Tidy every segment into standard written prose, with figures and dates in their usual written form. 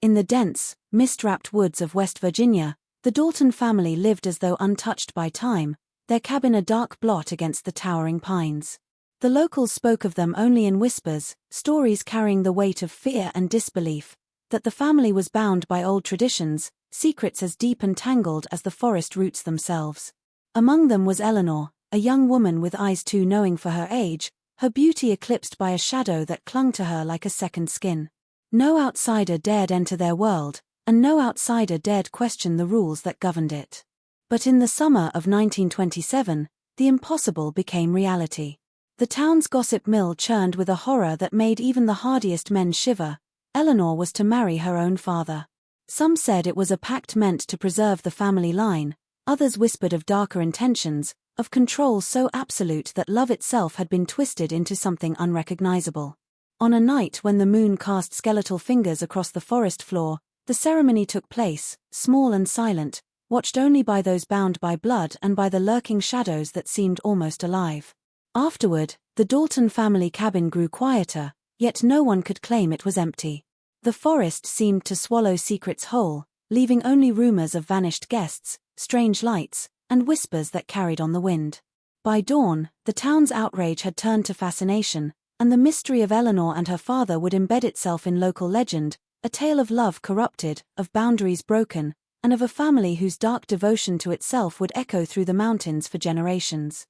In the dense, mist-wrapped woods of West Virginia, the Dalton family lived as though untouched by time, their cabin a dark blot against the towering pines. The locals spoke of them only in whispers, stories carrying the weight of fear and disbelief, that the family was bound by old traditions, secrets as deep and tangled as the forest roots themselves. Among them was Eleanor, a young woman with eyes too knowing for her age, her beauty eclipsed by a shadow that clung to her like a second skin. No outsider dared enter their world, and no outsider dared question the rules that governed it. But in the summer of 1927, the impossible became reality. The town's gossip mill churned with a horror that made even the hardiest men shiver. Eleanor was to marry her own father. Some said it was a pact meant to preserve the family line, others whispered of darker intentions, of control so absolute that love itself had been twisted into something unrecognizable. On a night when the moon cast skeletal fingers across the forest floor, the ceremony took place, small and silent, watched only by those bound by blood and by the lurking shadows that seemed almost alive. Afterward, the Dalton family cabin grew quieter, yet no one could claim it was empty. The forest seemed to swallow secrets whole, leaving only rumors of vanished guests, strange lights, and whispers that carried on the wind. By dawn, the town's outrage had turned to fascination, and the mystery of Eleanor and her father would embed itself in local legend, a tale of love corrupted, of boundaries broken, and of a family whose dark devotion to itself would echo through the mountains for generations.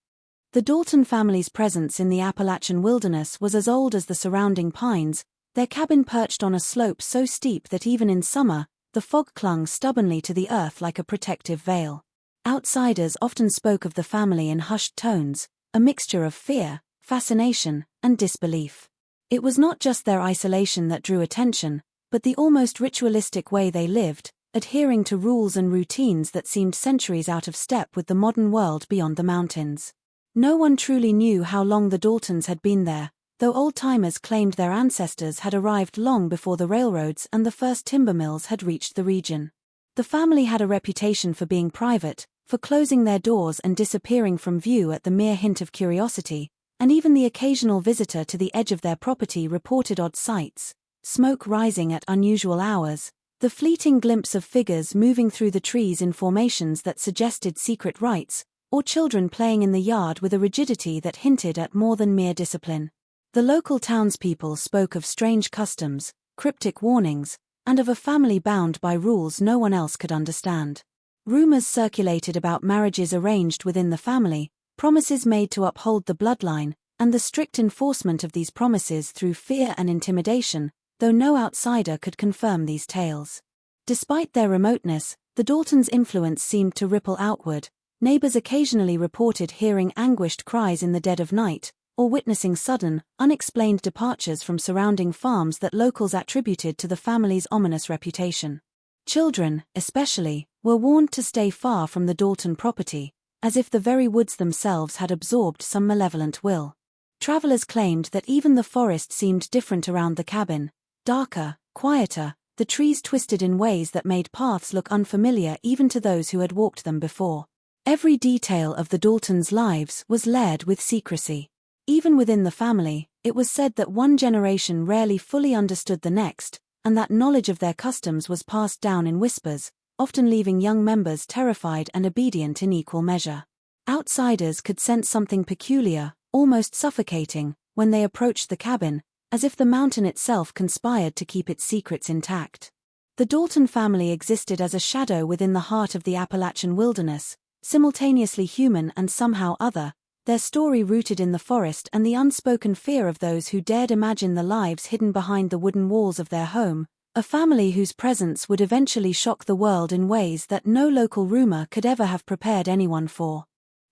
The Dalton family's presence in the Appalachian wilderness was as old as the surrounding pines, their cabin perched on a slope so steep that even in summer, the fog clung stubbornly to the earth like a protective veil. Outsiders often spoke of the family in hushed tones, a mixture of fear, fascination, and disbelief. It was not just their isolation that drew attention, but the almost ritualistic way they lived, adhering to rules and routines that seemed centuries out of step with the modern world beyond the mountains. No one truly knew how long the Daltons had been there, though old-timers claimed their ancestors had arrived long before the railroads and the first timber mills had reached the region. The family had a reputation for being private, for closing their doors and disappearing from view at the mere hint of curiosity, and even the occasional visitor to the edge of their property reported odd sights, smoke rising at unusual hours, the fleeting glimpse of figures moving through the trees in formations that suggested secret rites, or children playing in the yard with a rigidity that hinted at more than mere discipline. The local townspeople spoke of strange customs, cryptic warnings, and of a family bound by rules no one else could understand. Rumors circulated about marriages arranged within the family, promises made to uphold the bloodline, and the strict enforcement of these promises through fear and intimidation, though no outsider could confirm these tales. Despite their remoteness, the Daltons' influence seemed to ripple outward. Neighbors occasionally reported hearing anguished cries in the dead of night, or witnessing sudden, unexplained departures from surrounding farms that locals attributed to the family's ominous reputation. Children, especially, were warned to stay far from the Dalton property, as if the very woods themselves had absorbed some malevolent will. Travelers claimed that even the forest seemed different around the cabin, darker, quieter, the trees twisted in ways that made paths look unfamiliar even to those who had walked them before. Every detail of the Daltons' lives was layered with secrecy. Even within the family, it was said that one generation rarely fully understood the next, and that knowledge of their customs was passed down in whispers, often leaving young members terrified and obedient in equal measure. Outsiders could sense something peculiar, almost suffocating, when they approached the cabin, as if the mountain itself conspired to keep its secrets intact. The Dalton family existed as a shadow within the heart of the Appalachian wilderness, simultaneously human and somehow other, their story rooted in the forest and the unspoken fear of those who dared imagine the lives hidden behind the wooden walls of their home, a family whose presence would eventually shock the world in ways that no local rumor could ever have prepared anyone for.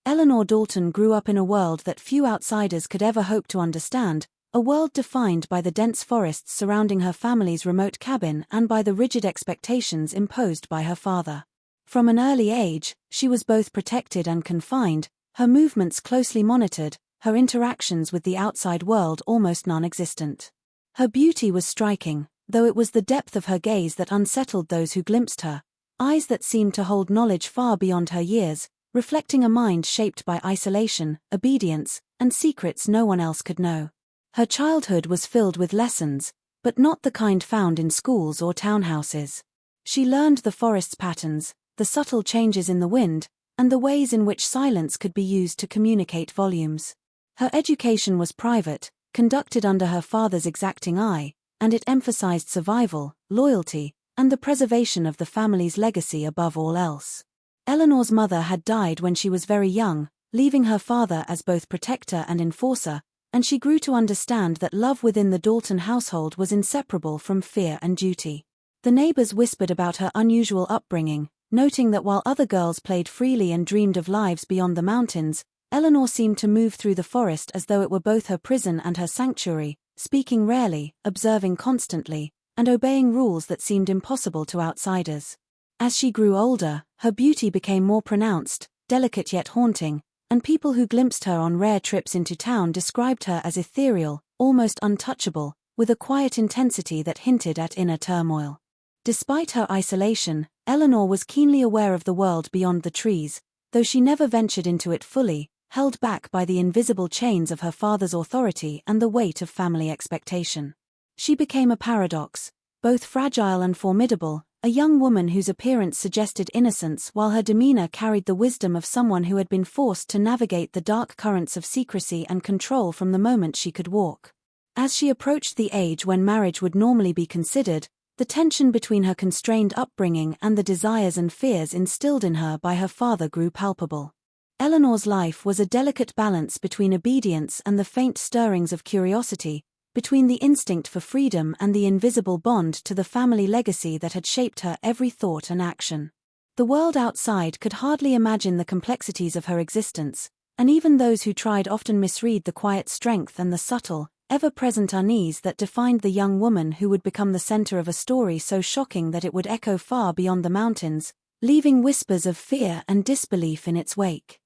Eleanor Dalton grew up in a world that few outsiders could ever hope to understand, a world defined by the dense forests surrounding her family's remote cabin and by the rigid expectations imposed by her father. From an early age, she was both protected and confined, her movements closely monitored, her interactions with the outside world almost non-existent. Her beauty was striking, though it was the depth of her gaze that unsettled those who glimpsed her, eyes that seemed to hold knowledge far beyond her years, reflecting a mind shaped by isolation, obedience, and secrets no one else could know. Her childhood was filled with lessons, but not the kind found in schools or townhouses. She learned the forest's patterns, the subtle changes in the wind, and the ways in which silence could be used to communicate volumes. Her education was private, conducted under her father's exacting eye, and it emphasized survival, loyalty, and the preservation of the family's legacy above all else. Eleanor's mother had died when she was very young, leaving her father as both protector and enforcer, and she grew to understand that love within the Dalton household was inseparable from fear and duty. The neighbors whispered about her unusual upbringing, noting that while other girls played freely and dreamed of lives beyond the mountains, Eleanor seemed to move through the forest as though it were both her prison and her sanctuary, speaking rarely, observing constantly, and obeying rules that seemed impossible to outsiders. As she grew older, her beauty became more pronounced, delicate yet haunting, and people who glimpsed her on rare trips into town described her as ethereal, almost untouchable, with a quiet intensity that hinted at inner turmoil. Despite her isolation, Eleanor was keenly aware of the world beyond the trees, though she never ventured into it fully, held back by the invisible chains of her father's authority and the weight of family expectation. She became a paradox, both fragile and formidable, a young woman whose appearance suggested innocence while her demeanor carried the wisdom of someone who had been forced to navigate the dark currents of secrecy and control from the moment she could walk. As she approached the age when marriage would normally be considered, the tension between her constrained upbringing and the desires and fears instilled in her by her father grew palpable. Eleanor's life was a delicate balance between obedience and the faint stirrings of curiosity, between the instinct for freedom and the invisible bond to the family legacy that had shaped her every thought and action. The world outside could hardly imagine the complexities of her existence, and even those who tried often misread the quiet strength and the subtle, ever-present unease that defined the young woman who would become the center of a story so shocking that it would echo far beyond the mountains, leaving whispers of fear and disbelief in its wake.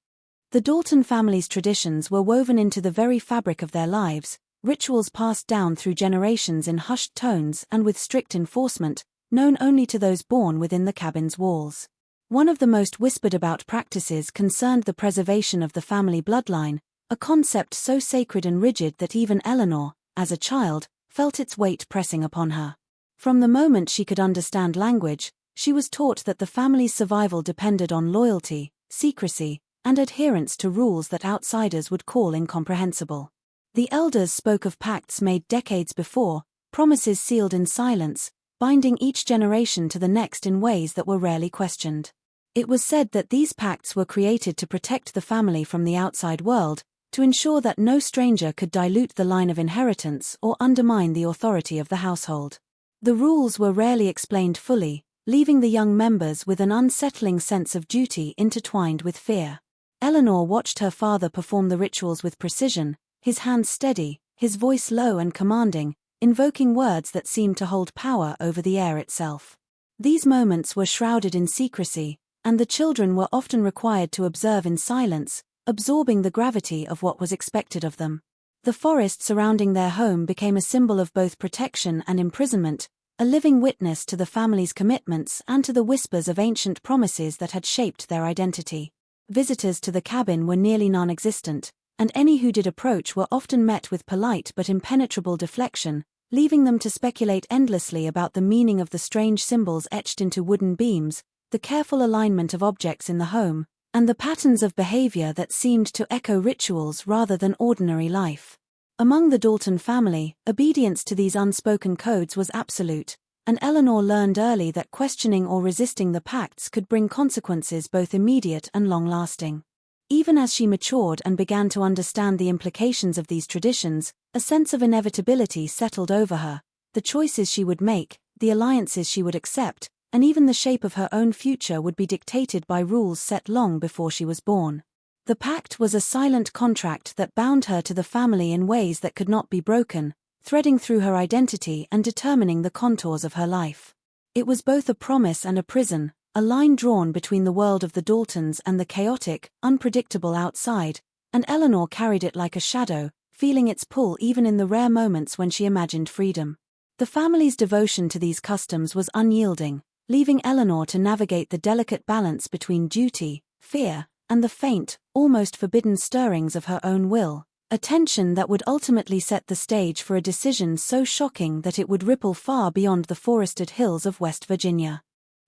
The Dalton family's traditions were woven into the very fabric of their lives, rituals passed down through generations in hushed tones and with strict enforcement, known only to those born within the cabin's walls. One of the most whispered about practices concerned the preservation of the family bloodline, a concept so sacred and rigid that even Eleanor, as a child, felt its weight pressing upon her. From the moment she could understand language, she was taught that the family's survival depended on loyalty, secrecy, and adherence to rules that outsiders would call incomprehensible. The elders spoke of pacts made decades before, promises sealed in silence, binding each generation to the next in ways that were rarely questioned. It was said that these pacts were created to protect the family from the outside world, to ensure that no stranger could dilute the line of inheritance or undermine the authority of the household. The rules were rarely explained fully, leaving the young members with an unsettling sense of duty intertwined with fear. Eleanor watched her father perform the rituals with precision, his hands steady, his voice low and commanding, invoking words that seemed to hold power over the air itself. These moments were shrouded in secrecy, and the children were often required to observe in silence, absorbing the gravity of what was expected of them. The forest surrounding their home became a symbol of both protection and imprisonment, a living witness to the family's commitments and to the whispers of ancient promises that had shaped their identity. Visitors to the cabin were nearly non-existent, and any who did approach were often met with polite but impenetrable deflection, leaving them to speculate endlessly about the meaning of the strange symbols etched into wooden beams, the careful alignment of objects in the home, and the patterns of behavior that seemed to echo rituals rather than ordinary life. Among the Dalton family, obedience to these unspoken codes was absolute, and Eleanor learned early that questioning or resisting the pacts could bring consequences both immediate and long-lasting. Even as she matured and began to understand the implications of these traditions, a sense of inevitability settled over her. The choices she would make, the alliances she would accept, and even the shape of her own future would be dictated by rules set long before she was born. The pact was a silent contract that bound her to the family in ways that could not be broken, threading through her identity and determining the contours of her life. It was both a promise and a prison, a line drawn between the world of the Daltons and the chaotic, unpredictable outside, and Eleanor carried it like a shadow, feeling its pull even in the rare moments when she imagined freedom. The family's devotion to these customs was unyielding, leaving Eleanor to navigate the delicate balance between duty, fear, and the faint, almost forbidden stirrings of her own will, A tension that would ultimately set the stage for a decision so shocking that it would ripple far beyond the forested hills of West Virginia.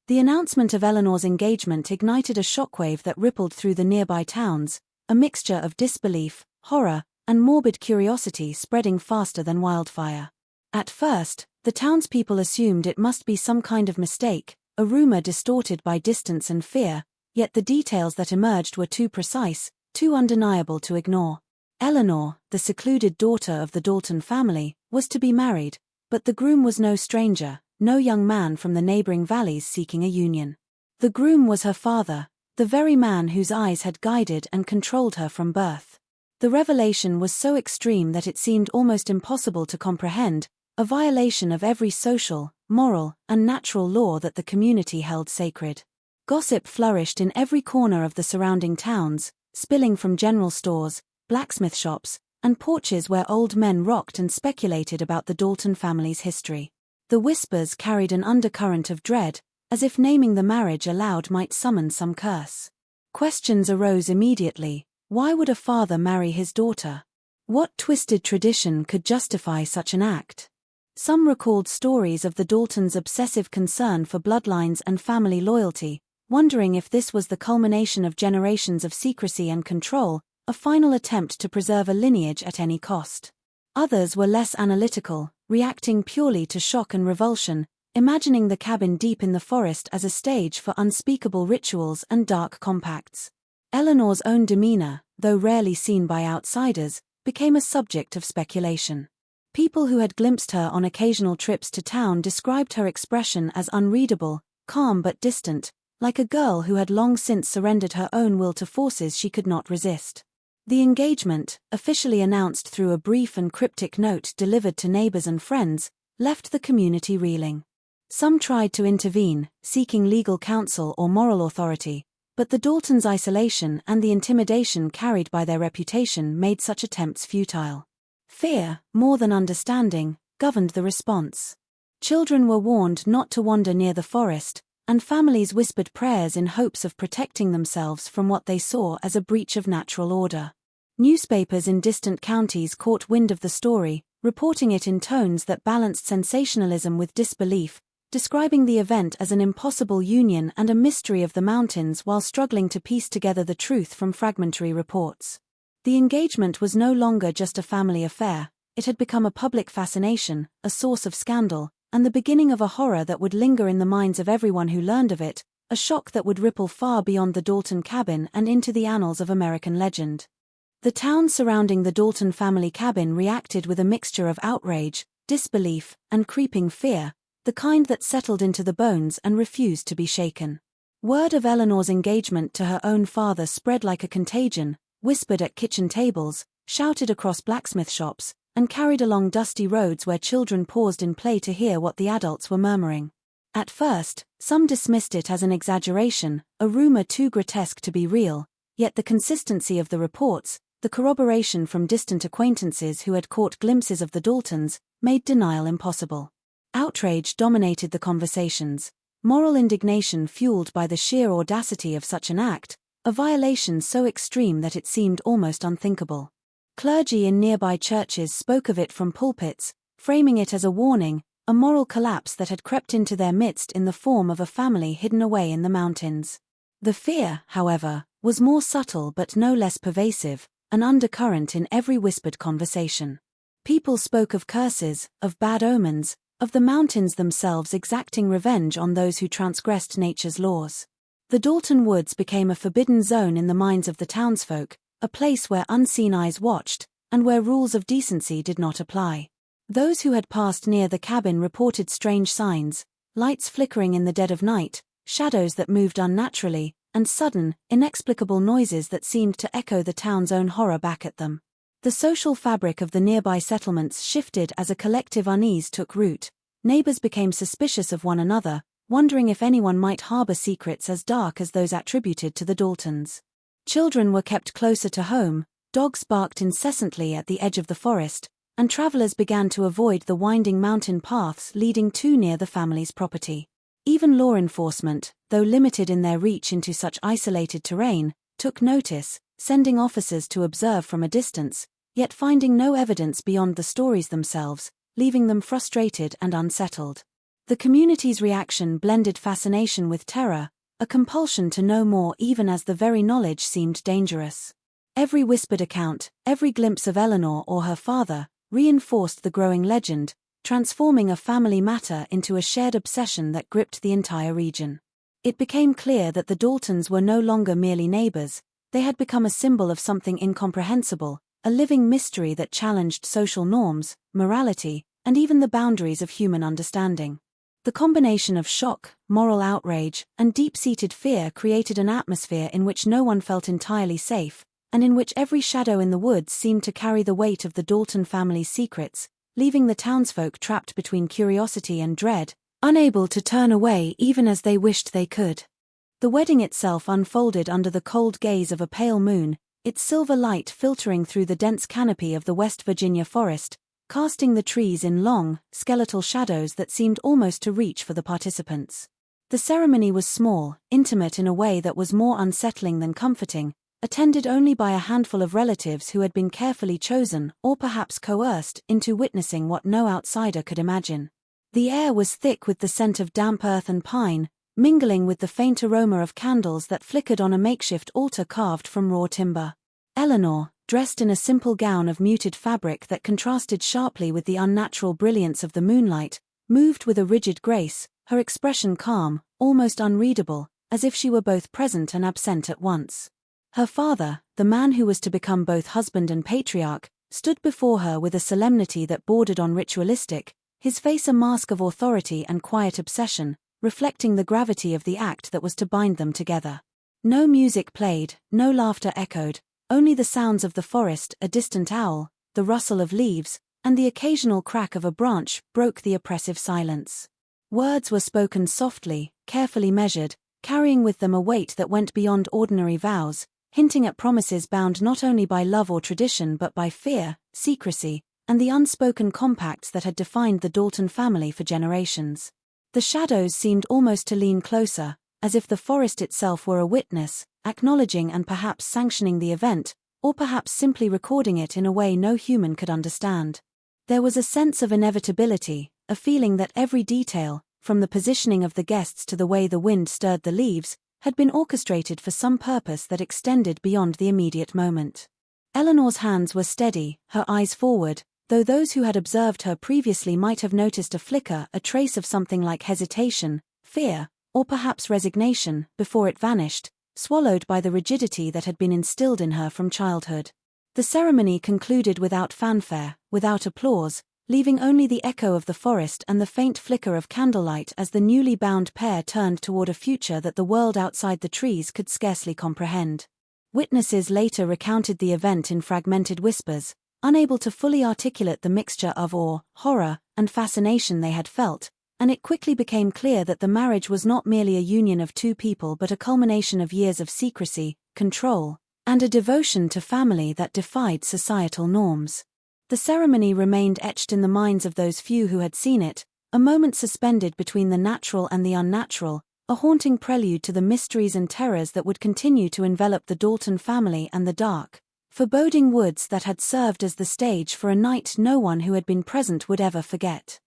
The announcement of Eleanor's engagement ignited a shockwave that rippled through the nearby towns, a mixture of disbelief, horror, and morbid curiosity spreading faster than wildfire. At first, the townspeople assumed it must be some kind of mistake, a rumor distorted by distance and fear, yet the details that emerged were too precise, too undeniable to ignore. Eleanor, the secluded daughter of the Dalton family, was to be married, but the groom was no stranger, no young man from the neighboring valleys seeking a union. The groom was her father, the very man whose eyes had guided and controlled her from birth. The revelation was so extreme that it seemed almost impossible to comprehend, a violation of every social, moral, and natural law that the community held sacred. Gossip flourished in every corner of the surrounding towns, spilling from general stores, blacksmith shops, and porches where old men rocked and speculated about the Dalton family's history. The whispers carried an undercurrent of dread, as if naming the marriage aloud might summon some curse. Questions arose immediately. Why would a father marry his daughter? What twisted tradition could justify such an act? Some recalled stories of the Daltons' obsessive concern for bloodlines and family loyalty, wondering if this was the culmination of generations of secrecy and control, a final attempt to preserve a lineage at any cost. Others were less analytical, reacting purely to shock and revulsion, imagining the cabin deep in the forest as a stage for unspeakable rituals and dark compacts. Eleanor's own demeanor, though rarely seen by outsiders, became a subject of speculation. People who had glimpsed her on occasional trips to town described her expression as unreadable, calm but distant, like a girl who had long since surrendered her own will to forces she could not resist. The engagement, officially announced through a brief and cryptic note delivered to neighbors and friends, left the community reeling. Some tried to intervene, seeking legal counsel or moral authority, but the Daltons' isolation and the intimidation carried by their reputation made such attempts futile. Fear, more than understanding, governed the response. Children were warned not to wander near the forest, and families whispered prayers in hopes of protecting themselves from what they saw as a breach of natural order. Newspapers in distant counties caught wind of the story, reporting it in tones that balanced sensationalism with disbelief, describing the event as an impossible union and a mystery of the mountains while struggling to piece together the truth from fragmentary reports. The engagement was no longer just a family affair, it had become a public fascination, a source of scandal, and the beginning of a horror that would linger in the minds of everyone who learned of it, a shock that would ripple far beyond the Dalton cabin and into the annals of American legend. The town surrounding the Dalton family cabin reacted with a mixture of outrage, disbelief, and creeping fear, the kind that settled into the bones and refused to be shaken. Word of Eleanor's engagement to her own father spread like a contagion, whispered at kitchen tables, shouted across blacksmith shops, and carried along dusty roads where children paused in play to hear what the adults were murmuring. At first, some dismissed it as an exaggeration, a rumor too grotesque to be real, yet the consistency of the reports, the corroboration from distant acquaintances who had caught glimpses of the Daltons, made denial impossible. Outrage dominated the conversations, moral indignation fueled by the sheer audacity of such an act, a violation so extreme that it seemed almost unthinkable. Clergy in nearby churches spoke of it from pulpits, framing it as a warning, a moral collapse that had crept into their midst in the form of a family hidden away in the mountains. The fear, however, was more subtle but no less pervasive, an undercurrent in every whispered conversation. People spoke of curses, of bad omens, of the mountains themselves exacting revenge on those who transgressed nature's laws. The Dalton Woods became a forbidden zone in the minds of the townsfolk, a place where unseen eyes watched, and where rules of decency did not apply. Those who had passed near the cabin reported strange signs, lights flickering in the dead of night, shadows that moved unnaturally, and sudden, inexplicable noises that seemed to echo the town's own horror back at them. The social fabric of the nearby settlements shifted as a collective unease took root. Neighbors became suspicious of one another, wondering if anyone might harbor secrets as dark as those attributed to the Daltons. Children were kept closer to home, dogs barked incessantly at the edge of the forest, and travelers began to avoid the winding mountain paths leading too near the family's property. Even law enforcement, though limited in their reach into such isolated terrain, took notice, sending officers to observe from a distance, yet finding no evidence beyond the stories themselves, leaving them frustrated and unsettled. The community's reaction blended fascination with terror, a compulsion to know more even as the very knowledge seemed dangerous. Every whispered account, every glimpse of Eleanor or her father, reinforced the growing legend, transforming a family matter into a shared obsession that gripped the entire region. It became clear that the Daltons were no longer merely neighbors, they had become a symbol of something incomprehensible, a living mystery that challenged social norms, morality, and even the boundaries of human understanding. The combination of shock, moral outrage, and deep-seated fear created an atmosphere in which no one felt entirely safe, and in which every shadow in the woods seemed to carry the weight of the Dalton family's secrets, leaving the townsfolk trapped between curiosity and dread, unable to turn away even as they wished they could. The wedding itself unfolded under the cold gaze of a pale moon, its silver light filtering through the dense canopy of the West Virginia forest, casting the trees in long, skeletal shadows that seemed almost to reach for the participants. The ceremony was small, intimate in a way that was more unsettling than comforting, attended only by a handful of relatives who had been carefully chosen, or perhaps coerced, into witnessing what no outsider could imagine. The air was thick with the scent of damp earth and pine, mingling with the faint aroma of candles that flickered on a makeshift altar carved from raw timber. Eleanor, dressed in a simple gown of muted fabric that contrasted sharply with the unnatural brilliance of the moonlight, moved with a rigid grace, her expression calm, almost unreadable, as if she were both present and absent at once. Her father, the man who was to become both husband and patriarch, stood before her with a solemnity that bordered on ritualistic, his face a mask of authority and quiet obsession, reflecting the gravity of the act that was to bind them together. No music played, no laughter echoed, only the sounds of the forest, a distant owl, the rustle of leaves, and the occasional crack of a branch broke the oppressive silence. Words were spoken softly, carefully measured, carrying with them a weight that went beyond ordinary vows, hinting at promises bound not only by love or tradition but by fear, secrecy, and the unspoken compacts that had defined the Dalton family for generations. The shadows seemed almost to lean closer, as if the forest itself were a witness, acknowledging and perhaps sanctioning the event, or perhaps simply recording it in a way no human could understand. There was a sense of inevitability, a feeling that every detail, from the positioning of the guests to the way the wind stirred the leaves, had been orchestrated for some purpose that extended beyond the immediate moment. Eleanor's hands were steady, her eyes forward, though those who had observed her previously might have noticed a flicker, a trace of something like hesitation, fear, or perhaps resignation, before it vanished, swallowed by the rigidity that had been instilled in her from childhood. The ceremony concluded without fanfare, without applause, leaving only the echo of the forest and the faint flicker of candlelight as the newly bound pair turned toward a future that the world outside the trees could scarcely comprehend. Witnesses later recounted the event in fragmented whispers, unable to fully articulate the mixture of awe, horror, and fascination they had felt, and it quickly became clear that the marriage was not merely a union of two people but a culmination of years of secrecy, control, and a devotion to family that defied societal norms. The ceremony remained etched in the minds of those few who had seen it, a moment suspended between the natural and the unnatural, a haunting prelude to the mysteries and terrors that would continue to envelop the Dalton family and the dark, foreboding woods that had served as the stage for a night no one who had been present would ever forget.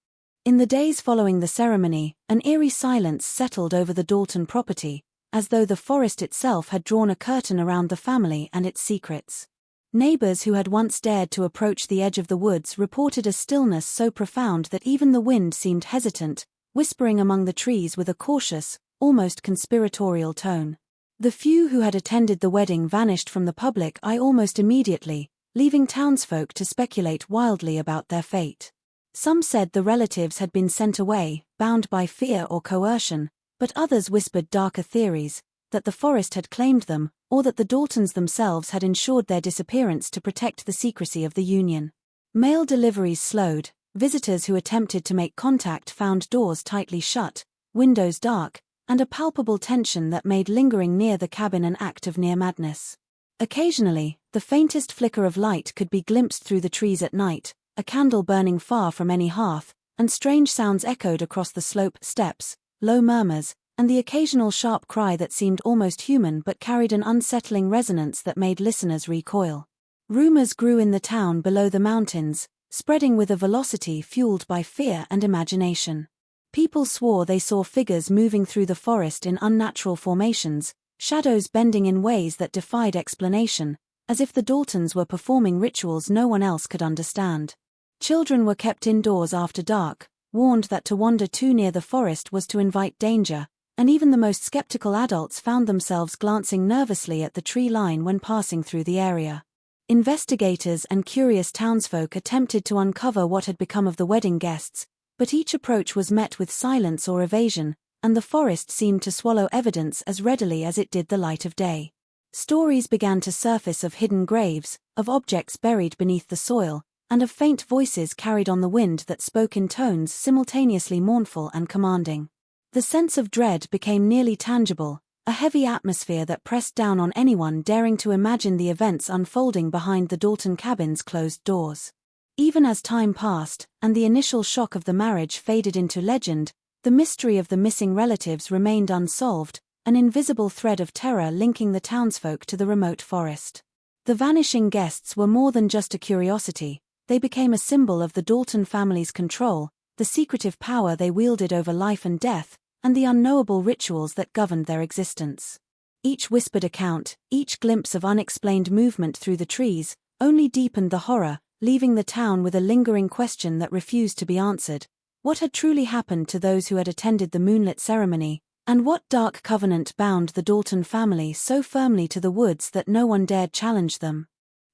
In the days following the ceremony, an eerie silence settled over the Dalton property, as though the forest itself had drawn a curtain around the family and its secrets. Neighbors who had once dared to approach the edge of the woods reported a stillness so profound that even the wind seemed hesitant, whispering among the trees with a cautious, almost conspiratorial tone. The few who had attended the wedding vanished from the public eye almost immediately, leaving townsfolk to speculate wildly about their fate. Some said the relatives had been sent away, bound by fear or coercion, but others whispered darker theories, that the forest had claimed them, or that the Daltons themselves had ensured their disappearance to protect the secrecy of the union. Mail deliveries slowed, visitors who attempted to make contact found doors tightly shut, windows dark, and a palpable tension that made lingering near the cabin an act of near madness. Occasionally, the faintest flicker of light could be glimpsed through the trees at night, a candle burning far from any hearth, and strange sounds echoed across the slope, steps, low murmurs, and the occasional sharp cry that seemed almost human but carried an unsettling resonance that made listeners recoil. Rumors grew in the town below the mountains, spreading with a velocity fueled by fear and imagination. People swore they saw figures moving through the forest in unnatural formations, shadows bending in ways that defied explanation, as if the Daltons were performing rituals no one else could understand. Children were kept indoors after dark, warned that to wander too near the forest was to invite danger, and even the most skeptical adults found themselves glancing nervously at the tree line when passing through the area. Investigators and curious townsfolk attempted to uncover what had become of the wedding guests, but each approach was met with silence or evasion, and the forest seemed to swallow evidence as readily as it did the light of day. Stories began to surface of hidden graves, of objects buried beneath the soil, and of faint voices carried on the wind that spoke in tones simultaneously mournful and commanding. The sense of dread became nearly tangible, a heavy atmosphere that pressed down on anyone daring to imagine the events unfolding behind the Dalton cabin's closed doors. Even as time passed, and the initial shock of the marriage faded into legend, the mystery of the missing relatives remained unsolved, an invisible thread of terror linking the townsfolk to the remote forest. The vanishing guests were more than just a curiosity, they became a symbol of the Dalton family's control, the secretive power they wielded over life and death, and the unknowable rituals that governed their existence. Each whispered account, each glimpse of unexplained movement through the trees, only deepened the horror, leaving the town with a lingering question that refused to be answered. What had truly happened to those who had attended the moonlit ceremony, and what dark covenant bound the Dalton family so firmly to the woods that no one dared challenge them?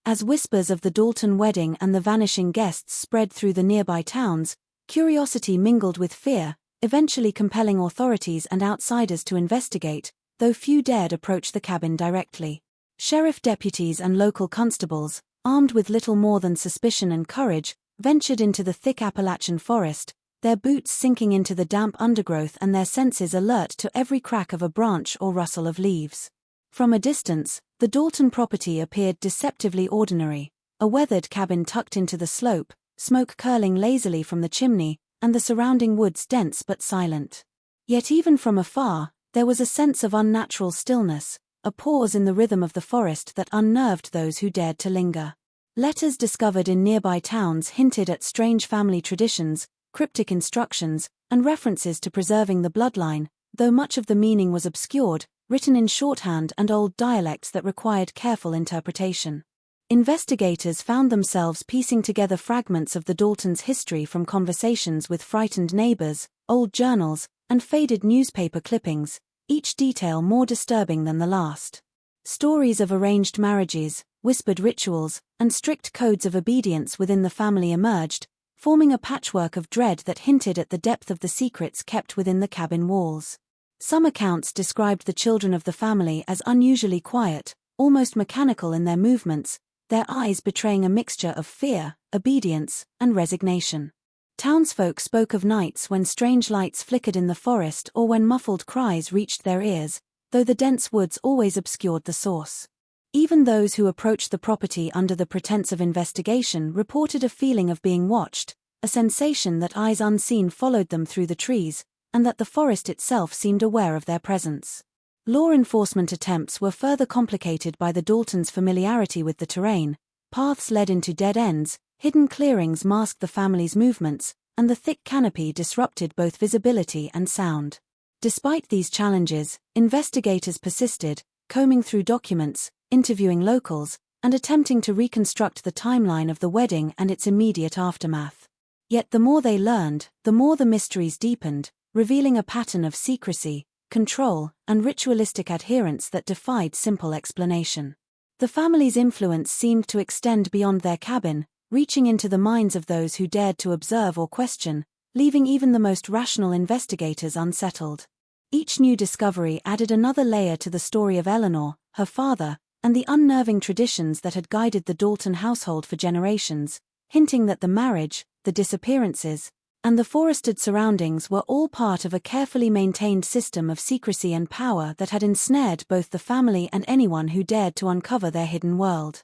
As whispers of the Dalton wedding and the vanishing guests spread through the nearby towns, curiosity mingled with fear, eventually compelling authorities and outsiders to investigate, though few dared approach the cabin directly. Sheriff deputies and local constables, armed with little more than suspicion and courage, ventured into the thick Appalachian forest, their boots sinking into the damp undergrowth and their senses alert to every crack of a branch or rustle of leaves. From a distance, the Dalton property appeared deceptively ordinary, a weathered cabin tucked into the slope, smoke curling lazily from the chimney, and the surrounding woods dense but silent. Yet even from afar, there was a sense of unnatural stillness, a pause in the rhythm of the forest that unnerved those who dared to linger. Letters discovered in nearby towns hinted at strange family traditions, cryptic instructions, and references to preserving the bloodline, though much of the meaning was obscured, written in shorthand and old dialects that required careful interpretation. Investigators found themselves piecing together fragments of the Daltons' history from conversations with frightened neighbors, old journals, and faded newspaper clippings, each detail more disturbing than the last. Stories of arranged marriages, whispered rituals, and strict codes of obedience within the family emerged, forming a patchwork of dread that hinted at the depth of the secrets kept within the cabin walls. Some accounts described the children of the family as unusually quiet, almost mechanical in their movements, their eyes betraying a mixture of fear, obedience, and resignation. Townsfolk spoke of nights when strange lights flickered in the forest or when muffled cries reached their ears, though the dense woods always obscured the source. Even those who approached the property under the pretense of investigation reported a feeling of being watched, a sensation that eyes unseen followed them through the trees, and that the forest itself seemed aware of their presence. Law enforcement attempts were further complicated by the Daltons' familiarity with the terrain. Paths led into dead ends, hidden clearings masked the family's movements, and the thick canopy disrupted both visibility and sound. Despite these challenges, investigators persisted, combing through documents, interviewing locals, and attempting to reconstruct the timeline of the wedding and its immediate aftermath. Yet the more they learned, the more the mysteries deepened, revealing a pattern of secrecy, control, and ritualistic adherence that defied simple explanation. The family's influence seemed to extend beyond their cabin, reaching into the minds of those who dared to observe or question, leaving even the most rational investigators unsettled. Each new discovery added another layer to the story of Eleanor, her father, and the unnerving traditions that had guided the Dalton household for generations, hinting that the marriage, the disappearances, and the forested surroundings were all part of a carefully maintained system of secrecy and power that had ensnared both the family and anyone who dared to uncover their hidden world.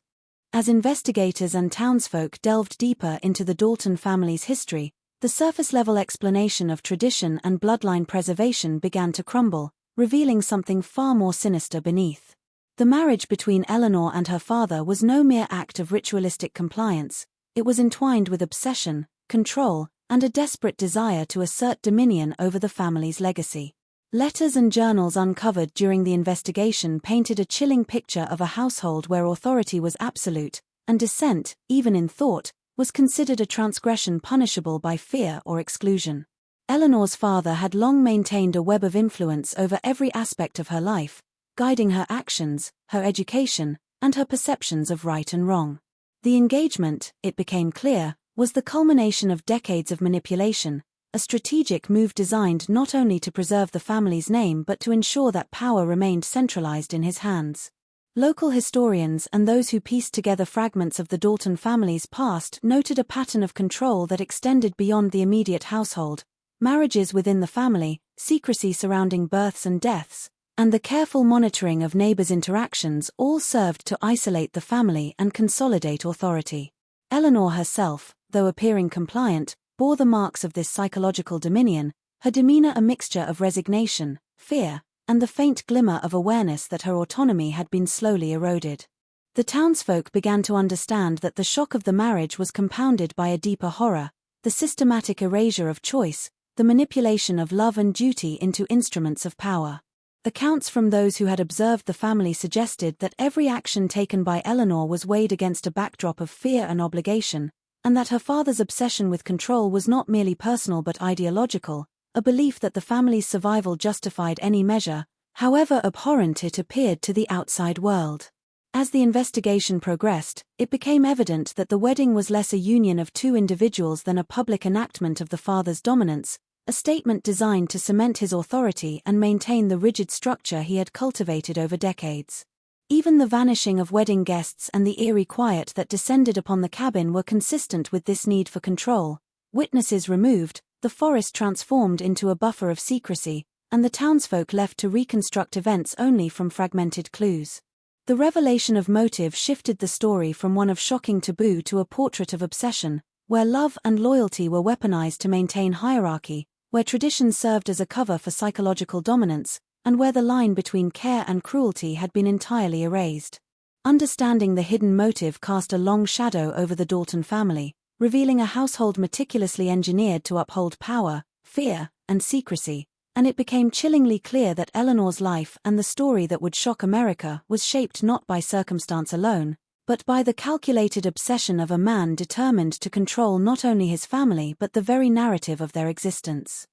As investigators and townsfolk delved deeper into the Dalton family's history, the surface-level explanation of tradition and bloodline preservation began to crumble, revealing something far more sinister beneath. The marriage between Eleanor and her father was no mere act of ritualistic compliance, it was entwined with obsession, control, and a desperate desire to assert dominion over the family's legacy. Letters and journals uncovered during the investigation painted a chilling picture of a household where authority was absolute, and dissent, even in thought, was considered a transgression punishable by fear or exclusion. Eleanor's father had long maintained a web of influence over every aspect of her life, guiding her actions, her education, and her perceptions of right and wrong. The engagement, it became clear, was the culmination of decades of manipulation, a strategic move designed not only to preserve the family's name but to ensure that power remained centralized in his hands. Local historians and those who pieced together fragments of the Dalton family's past noted a pattern of control that extended beyond the immediate household: marriages within the family, secrecy surrounding births and deaths, and the careful monitoring of neighbors' interactions all served to isolate the family and consolidate authority. Eleanor herself, though appearing compliant, bore the marks of this psychological dominion, her demeanor a mixture of resignation, fear, and the faint glimmer of awareness that her autonomy had been slowly eroded. The townsfolk began to understand that the shock of the marriage was compounded by a deeper horror: the systematic erasure of choice, the manipulation of love and duty into instruments of power. Accounts from those who had observed the family suggested that every action taken by Eleanor was weighed against a backdrop of fear and obligation, and that her father's obsession with control was not merely personal but ideological, a belief that the family's survival justified any measure, however abhorrent it appeared to the outside world. As the investigation progressed, it became evident that the wedding was less a union of two individuals than a public enactment of the father's dominance, a statement designed to cement his authority and maintain the rigid structure he had cultivated over decades. Even the vanishing of wedding guests and the eerie quiet that descended upon the cabin were consistent with this need for control. Witnesses removed, the forest transformed into a buffer of secrecy, and the townsfolk left to reconstruct events only from fragmented clues. The revelation of motive shifted the story from one of shocking taboo to a portrait of obsession, where love and loyalty were weaponized to maintain hierarchy, where tradition served as a cover for psychological dominance, and where the line between care and cruelty had been entirely erased. Understanding the hidden motive cast a long shadow over the Dalton family, revealing a household meticulously engineered to uphold power, fear, and secrecy, and it became chillingly clear that Eleanor's life and the story that would shock America was shaped not by circumstance alone, but by the calculated obsession of a man determined to control not only his family but the very narrative of their existence.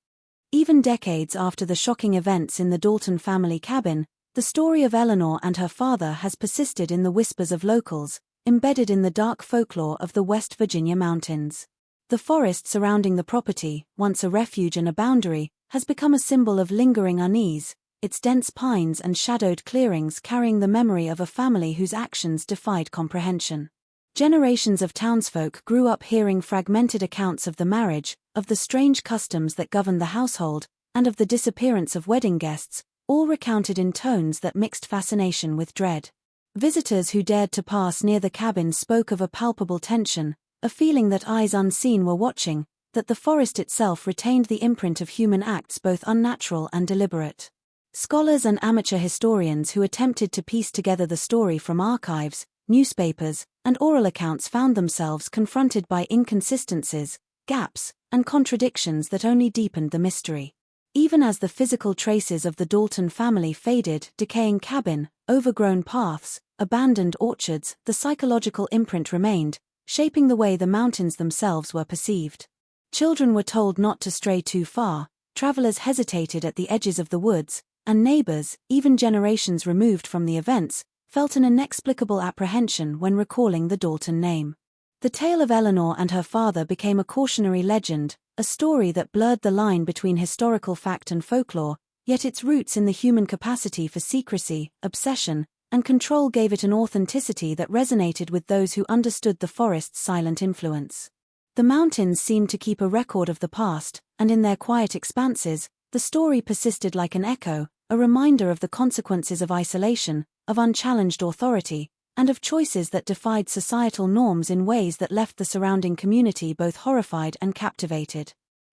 Even decades after the shocking events in the Dalton family cabin, the story of Eleanor and her father has persisted in the whispers of locals, embedded in the dark folklore of the West Virginia mountains. The forest surrounding the property, once a refuge and a boundary, has become a symbol of lingering unease, its dense pines and shadowed clearings carrying the memory of a family whose actions defied comprehension. Generations of townsfolk grew up hearing fragmented accounts of the marriage, of the strange customs that governed the household, and of the disappearance of wedding guests, all recounted in tones that mixed fascination with dread. Visitors who dared to pass near the cabin spoke of a palpable tension, a feeling that eyes unseen were watching, that the forest itself retained the imprint of human acts both unnatural and deliberate. Scholars and amateur historians who attempted to piece together the story from archives, newspapers, and oral accounts found themselves confronted by inconsistencies, gaps, and contradictions that only deepened the mystery. Even as the physical traces of the Dalton family faded, decaying cabin, overgrown paths, abandoned orchards, the psychological imprint remained, shaping the way the mountains themselves were perceived. Children were told not to stray too far, travelers hesitated at the edges of the woods, and neighbors, even generations removed from the events, felt an inexplicable apprehension when recalling the Dalton name. The tale of Eleanor and her father became a cautionary legend, a story that blurred the line between historical fact and folklore, yet its roots in the human capacity for secrecy, obsession, and control gave it an authenticity that resonated with those who understood the forest's silent influence. The mountains seemed to keep a record of the past, and in their quiet expanses, the story persisted like an echo, a reminder of the consequences of isolation, of unchallenged authority, and of choices that defied societal norms in ways that left the surrounding community both horrified and captivated.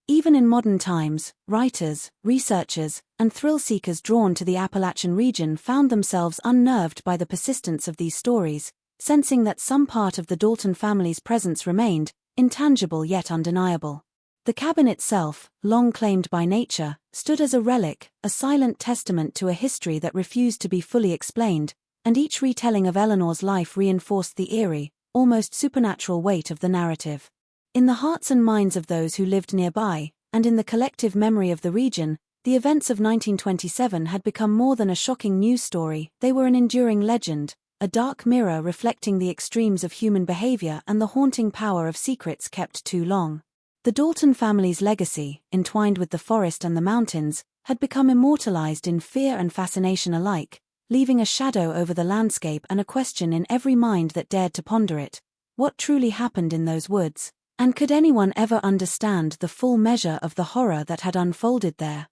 Even in modern times, writers, researchers, and thrill-seekers drawn to the Appalachian region found themselves unnerved by the persistence of these stories, sensing that some part of the Dalton family's presence remained, intangible yet undeniable. The cabin itself, long claimed by nature, stood as a relic, a silent testament to a history that refused to be fully explained, and each retelling of Eleanor's life reinforced the eerie, almost supernatural weight of the narrative. In the hearts and minds of those who lived nearby, and in the collective memory of the region, the events of 1927 had become more than a shocking news story. They were an enduring legend, a dark mirror reflecting the extremes of human behavior and the haunting power of secrets kept too long. The Dalton family's legacy, entwined with the forest and the mountains, had become immortalized in fear and fascination alike, leaving a shadow over the landscape and a question in every mind that dared to ponder it. What truly happened in those woods? And could anyone ever understand the full measure of the horror that had unfolded there?